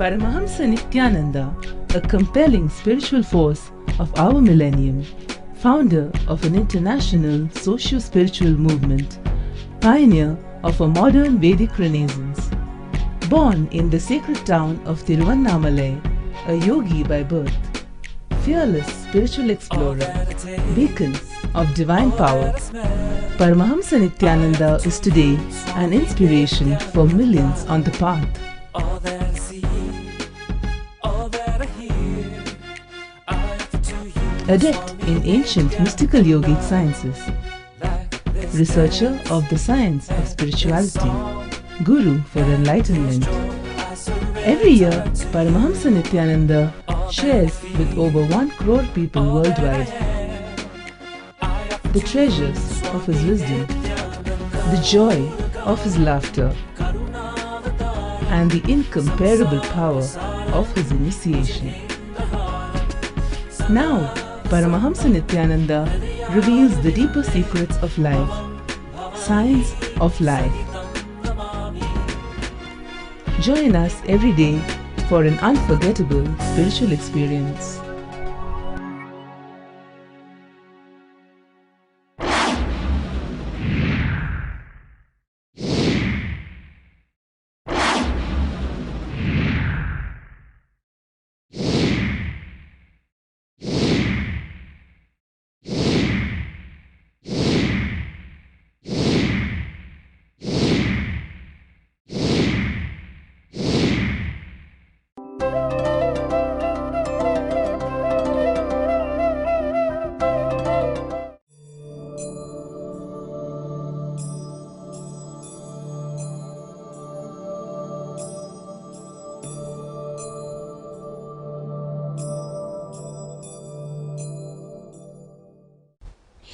Paramahamsa Nityananda, a compelling spiritual force of our millennium, founder of an international socio-spiritual movement, pioneer of a modern Vedic renaissance. Born in the sacred town of Tiruvannamalai, a yogi by birth, fearless spiritual explorer, beacon of divine power, Paramahamsa Nityananda is today an inspiration for millions on the path. Adept in ancient mystical yogic sciences, researcher of the science of spirituality, guru for enlightenment. Every year, Paramahamsa Nityananda shares with over 1 crore people worldwide the treasures of his wisdom, the joy of his laughter, and the incomparable power of his initiation. Now, Paramahamsa Nityananda reveals the deeper secrets of life, science of life. Join us every day for an unforgettable spiritual experience.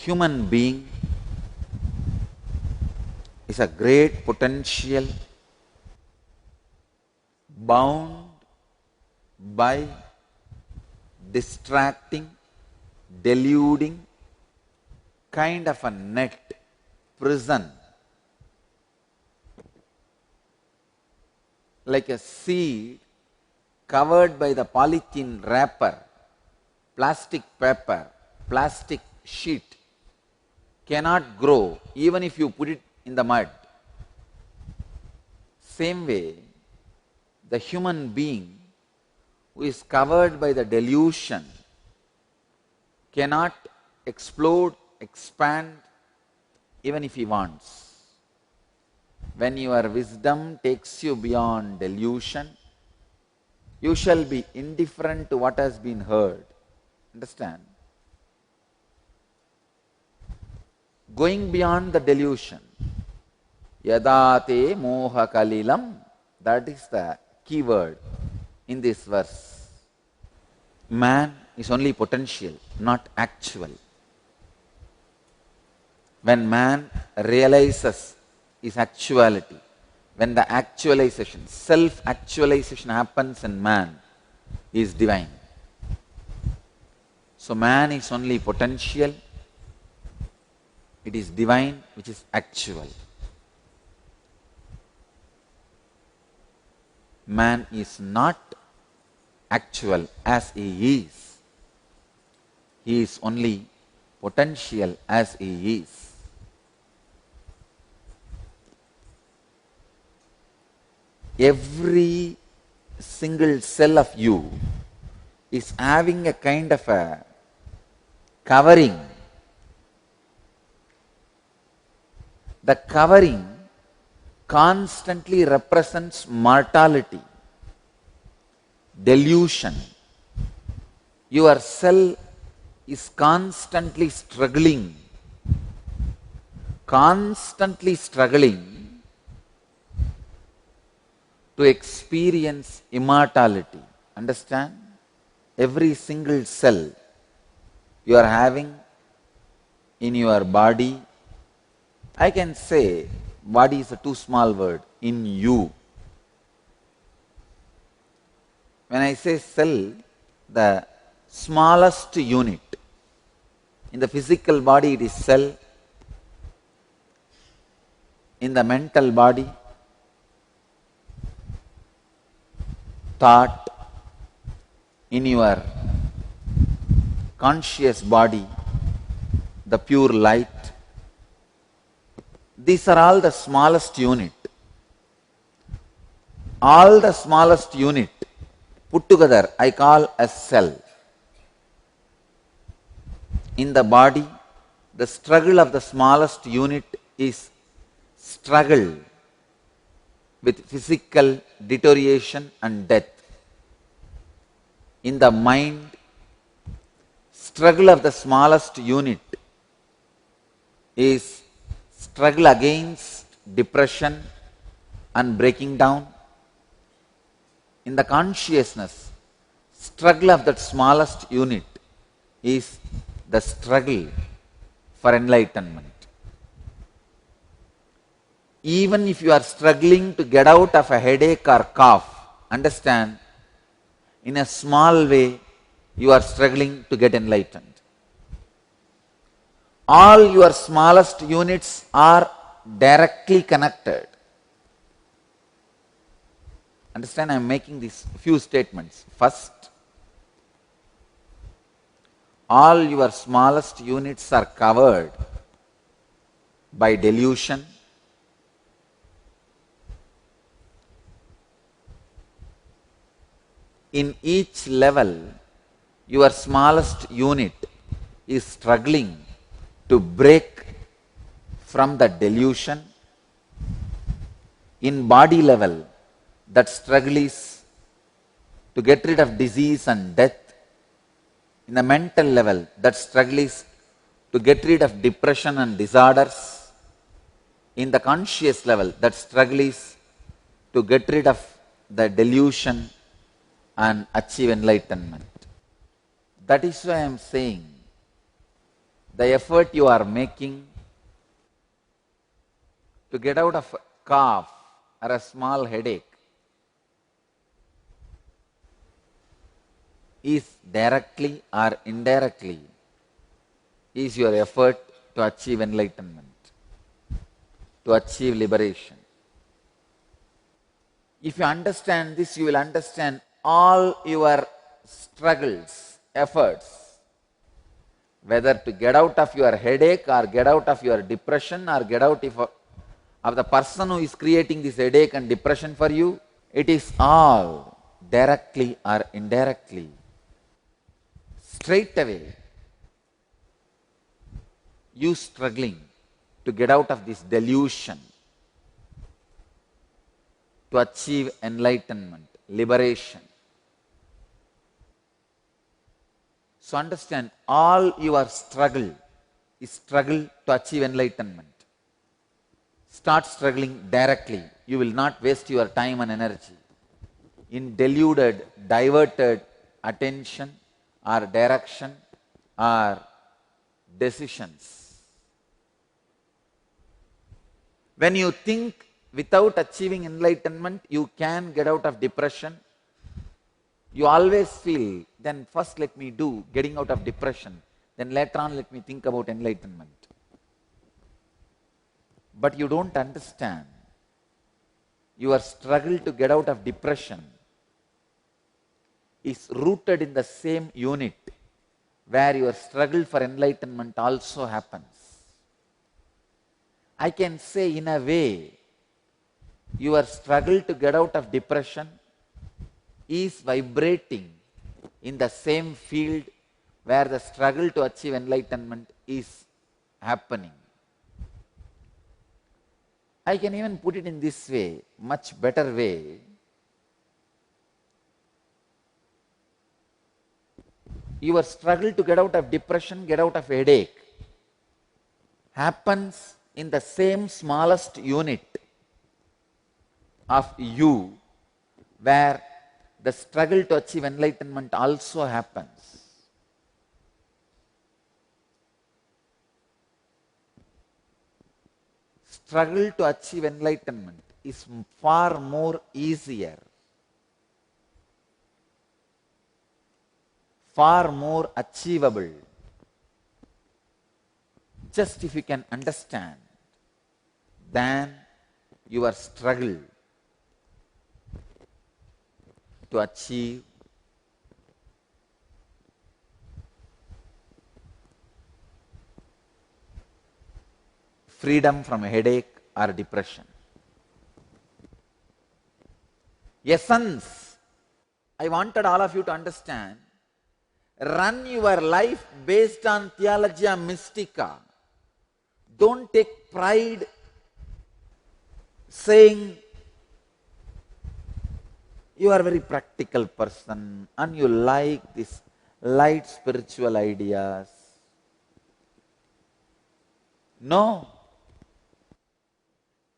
Human being is a great potential bound by distracting, deluding kind of a net prison, like a seed covered by the polythene wrapper, plastic paper, plastic sheet, cannot grow even if you put it in the mud. Same way, the human being who is covered by the delusion cannot explode, expand even if he wants. When your wisdom takes you beyond delusion, you shall be indifferent to what has been heard. Understand? Going beyond the delusion, yadate moha kalilam, that is the key word in this verse. Man is only potential, not actual. When man realizes his actuality, when the actualization, self-actualization happens in man, he is divine. So man is only potential, it is divine which is actual. Man is not actual as he is. He is only potential as he is. Every single cell of you is having a kind of a covering. The covering constantly represents mortality, delusion. Your cell is constantly struggling to experience immortality. Understand? Every single cell you are having in your body, I can say body is a too small word, in you. When I say cell, the smallest unit. In the physical body it is cell, in the mental body thought, in your conscious body, the pure light. These are all the smallest unit. All the smallest unit put together I call a cell. In the body, the struggle of the smallest unit is struggle with physical deterioration and death. In the mind, struggle of the smallest unit is struggle against depression and breaking down. In the consciousness, struggle of that smallest unit is the struggle for enlightenment. Even if you are struggling to get out of a headache or cough, understand, in a small way, you are struggling to get enlightened. All your smallest units are directly connected. Understand, I am making these few statements. First, all your smallest units are covered by delusion. In each level, your smallest unit is struggling to break from the delusion. In body level, that struggle is to get rid of disease and death. In the mental level, that struggle is to get rid of depression and disorders. In the conscious level, that struggle is to get rid of the delusion and achieve enlightenment. That is why I am saying the effort you are making to get out of a cough or a small headache is directly or indirectly is your effort to achieve enlightenment, to achieve liberation. If you understand this, you will understand all your struggles, efforts, whether to get out of your headache or get out of your depression or get out of the person who is creating this headache and depression for you, it is all directly or indirectly, straight away, you struggling to get out of this delusion, to achieve enlightenment, liberation. So understand, all your struggle is struggle to achieve enlightenment. Start struggling directly. You will not waste your time and energy in deluded, diverted attention or direction or decisions. When you think without achieving enlightenment, you can get out of depression. You always feel, then first let me do getting out of depression, then later on let me think about enlightenment. But you don't understand. Your struggle to get out of depression is rooted in the same unit where your struggle for enlightenment also happens. I can say, in a way, your struggle to get out of depression is vibrating in the same field where the struggle to achieve enlightenment is happening. I can even put it in this way, much better way. Your struggle to get out of depression, get out of headache, happens in the same smallest unit of you where the struggle to achieve enlightenment also happens. Struggle to achieve enlightenment is far more easier, far more achievable, just if you can understand, than your struggle to achieve freedom from a headache or depression. Essence, I wanted all of you to understand, run your life based on Theologia Mystica. Don't take pride saying you are a very practical person and you like this light spiritual ideas. No.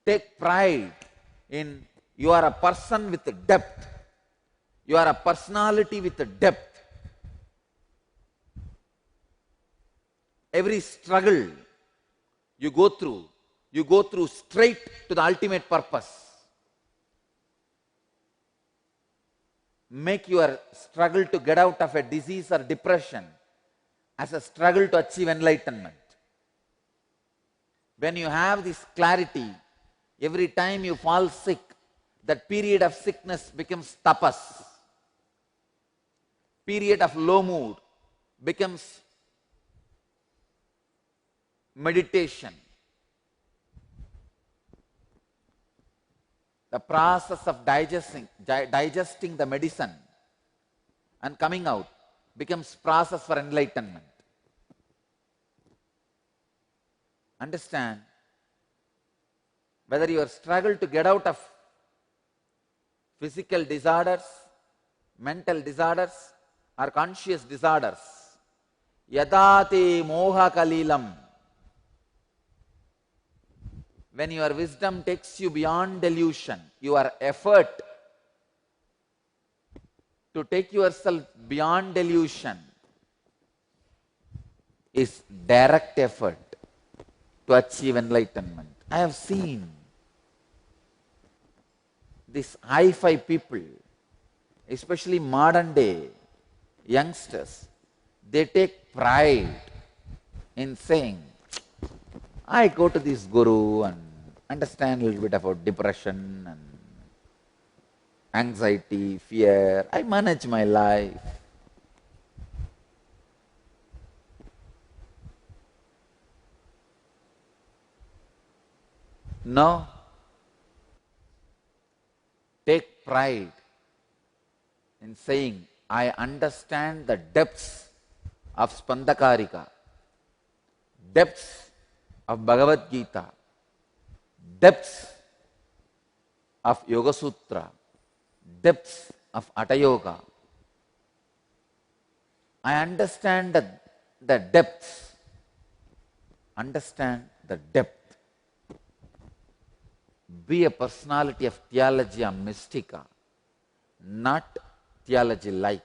Take pride in you are a person with depth. You are a personality with depth. Every struggle you go through straight to the ultimate purpose. Make your struggle to get out of a disease or depression as a struggle to achieve enlightenment. When you have this clarity, every time you fall sick, that period of sickness becomes tapas. Period of low mood becomes meditation. The process of digesting the medicine and coming out becomes process for enlightenment. Understand? Whether your struggle to get out of physical disorders, mental disorders, or conscious disorders, yadate moha kalilam. When your wisdom takes you beyond delusion, your effort to take yourself beyond delusion is direct effort to achieve enlightenment. I have seen these hi-fi people, especially modern day youngsters, they take pride in saying, I go to this guru and understand a little bit about depression and anxiety, fear. I manage my life. No. Take pride in saying, I understand the depths of Spandakarika, depths of Bhagavad Gita, depths of Yoga Sutra, depths of Hatha Yoga. I understand the depths. Understand the depth. Be a personality of Theologia Mystica, not theology light.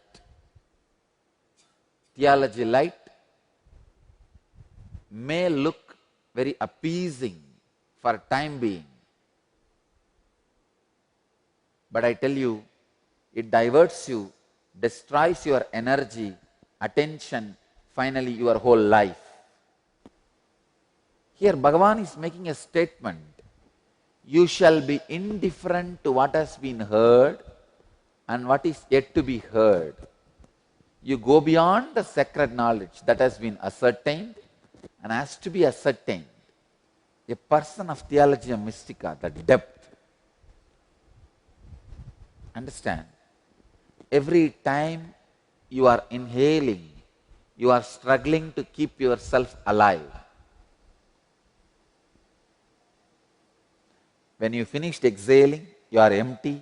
Theology light may look very appeasing for time being, but I tell you, it diverts you, destroys your energy, attention, finally your whole life. Here Bhagavan is making a statement. You shall be indifferent to what has been heard and what is yet to be heard. You go beyond the sacred knowledge that has been ascertained and has to be ascertained. A person of Theologia Mystica, the depth. Understand? Every time you are inhaling, you are struggling to keep yourself alive. When you finished exhaling, you are empty.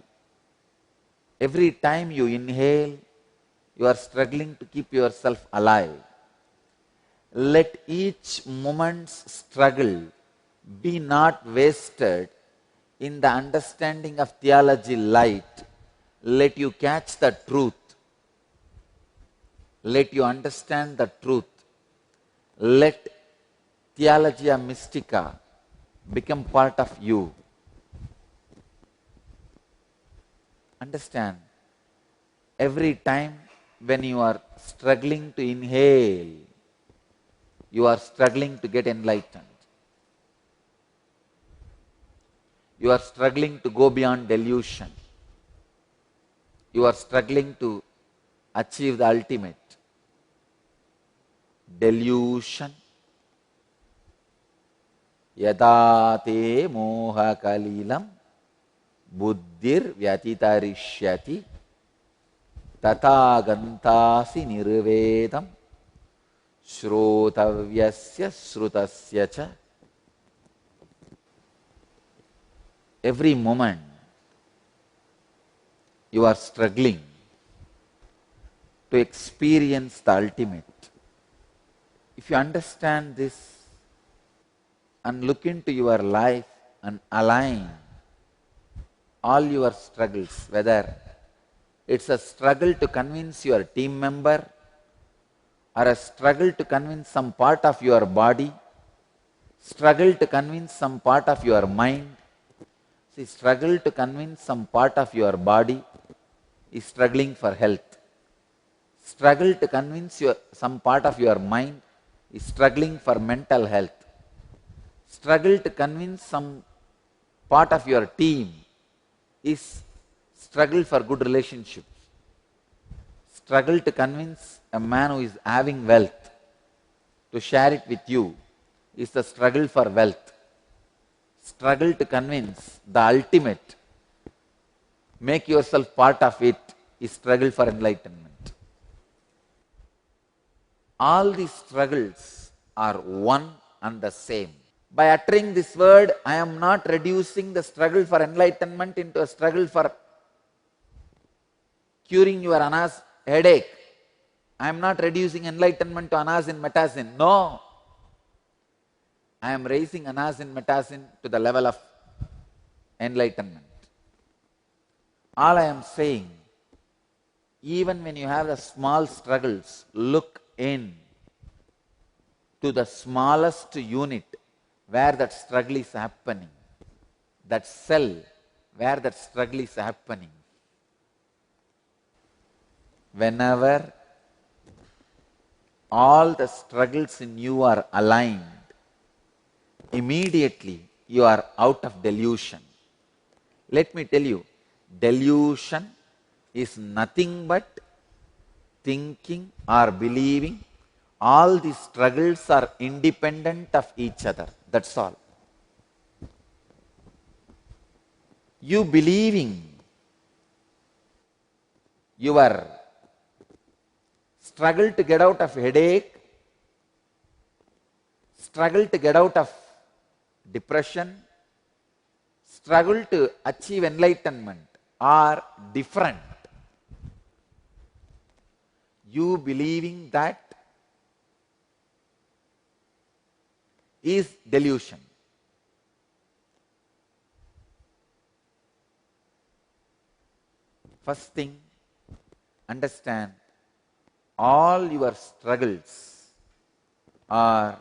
Every time you inhale, you are struggling to keep yourself alive. Let each moment's struggle be not wasted in the understanding of theology light. Let you catch the truth. Let you understand the truth. Let Theologia Mystica become part of you. Understand, every time when you are struggling to inhale, you are struggling to get enlightened. You are struggling to go beyond delusion. You are struggling to achieve the ultimate. Delusion. Yada te moha kalilam buddhir vyatitarishyati tata gantasi nirvedam shrotavyasya srutasya cha. Every moment you are struggling to experience the ultimate. If you understand this and look into your life and align all your struggles, whether it's a struggle to convince your team member or a struggle to convince some part of your body, struggle to convince some part of your mind. See, struggle to convince some part of your body is struggling for health. Struggle to convince some part of your mind is struggling for mental health. Struggle to convince some part of your team is struggle for good relationships. Struggle to convince a man who is having wealth to share it with you is the struggle for wealth. Struggle to convince the ultimate, make yourself part of it, is struggle for enlightenment. All these struggles are one and the same. By uttering this word, I am not reducing the struggle for enlightenment into a struggle for curing your anas headache. I am not reducing enlightenment to anas and metasin. No. I am raising anas and metasin to the level of enlightenment. All I am saying, even when you have the small struggles, look in to the smallest unit where that struggle is happening, that cell where that struggle is happening. Whenever all the struggles in you are aligned, immediately you are out of delusion. Let me tell you, delusion is nothing but thinking or believing all these struggles are independent of each other. That's all. You believing your struggle to get out of headache, struggle to get out of depression, struggle to achieve enlightenment are different. You believing that is delusion. First thing, understand all your struggles are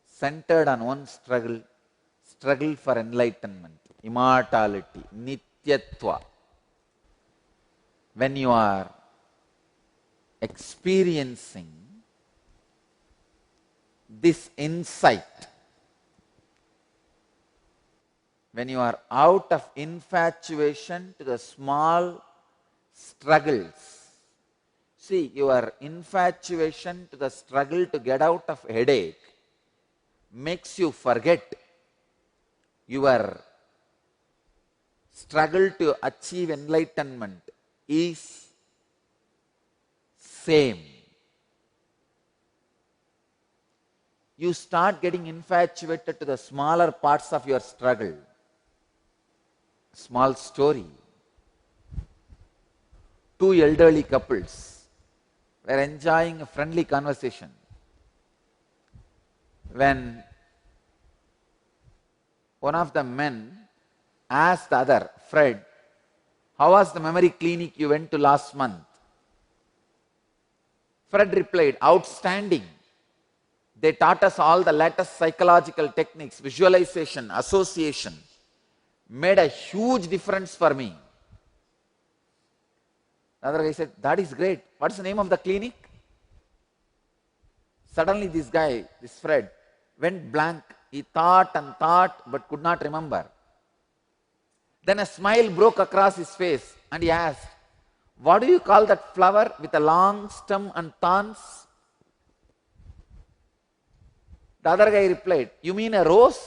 centered on one struggle, struggle for enlightenment, immortality, nityatva. When you are experiencing this insight, when you are out of infatuation to the small struggles, see, your infatuation to the struggle to get out of headache makes you forget your struggle to achieve enlightenment is same. You start getting infatuated to the smaller parts of your struggle. Small story. Two elderly couples were enjoying a friendly conversation when one of the men asked the other, Fred, how was the memory clinic you went to last month? Fred replied, outstanding. They taught us all the latest psychological techniques, visualization, association. Made a huge difference for me. The other guy said, that is great. What's the name of the clinic? Suddenly this guy, this Fred, went blank. He thought and thought but could not remember. Then a smile broke across his face and he asked, "What do you call that flower with a long stem and thorns?" The other guy replied, "You mean a rose?"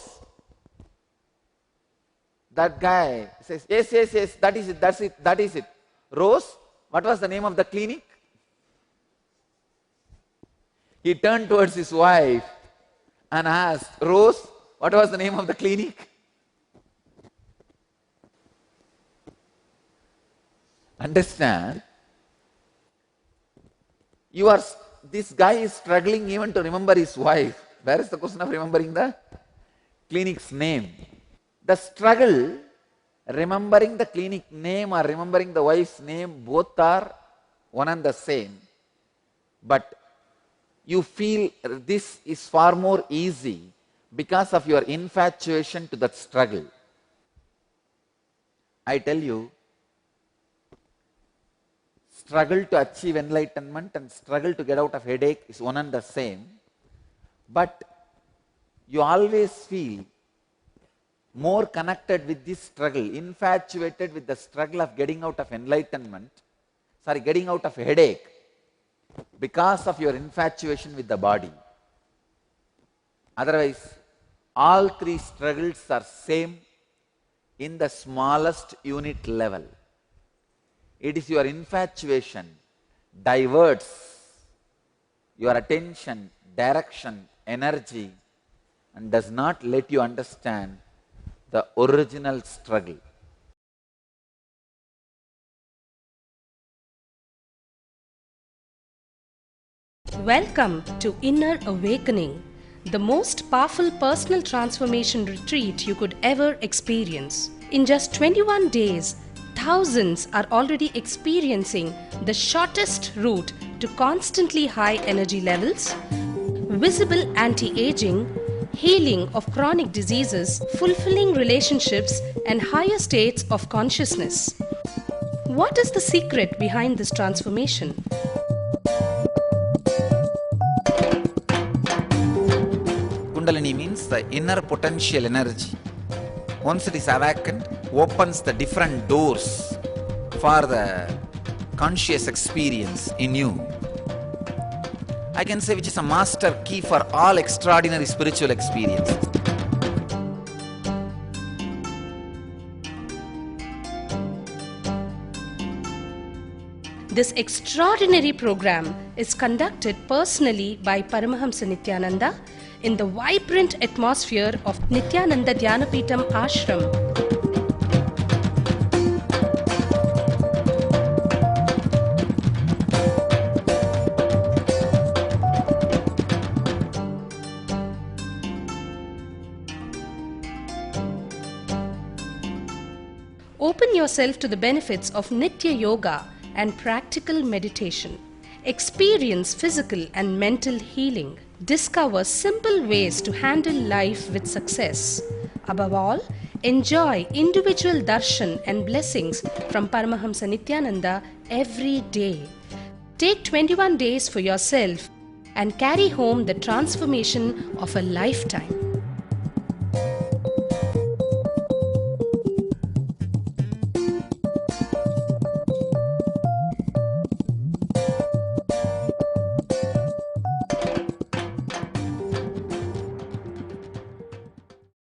That guy says, "Yes, yes, yes, that is it, that is it. Rose, what was the name of the clinic?" He turned towards his wife and asked, "Rose, what was the name of the clinic?" Understand? This guy is struggling even to remember his wife. Where is the question of remembering the clinic's name? The struggle, remembering the clinic name or remembering the wife's name, both are one and the same. But you feel this is far more easy because of your infatuation to that struggle. I tell you, struggle to achieve enlightenment and struggle to get out of headache is one and the same. But you always feel more connected with this struggle, infatuated with the struggle of getting out of getting out of headache, because of your infatuation with the body. Otherwise, all three struggles are same in the smallest unit level. It is your infatuation diverts your attention, direction, energy, and does not let you understand the original struggle. Welcome to Inner Awakening, the most powerful personal transformation retreat you could ever experience. In just 21 days, thousands are already experiencing the shortest route to constantly high energy levels, visible anti-aging, healing of chronic diseases, fulfilling relationships, and higher states of consciousness. What is the secret behind this transformation? Kundalini means the inner potential energy. Once it is awakened, opens the different doors for the conscious experience in you. I can say which is a master key for all extraordinary spiritual experiences. This extraordinary program is conducted personally by Paramahamsa Nityananda in the vibrant atmosphere of Nityananda Dhyanapitham Ashram. Open yourself to the benefits of Nitya Yoga and practical meditation. Experience physical and mental healing. Discover simple ways to handle life with success. Above all, enjoy individual darshan and blessings from Paramahamsa Nityananda every day. Take 21 days for yourself and carry home the transformation of a lifetime.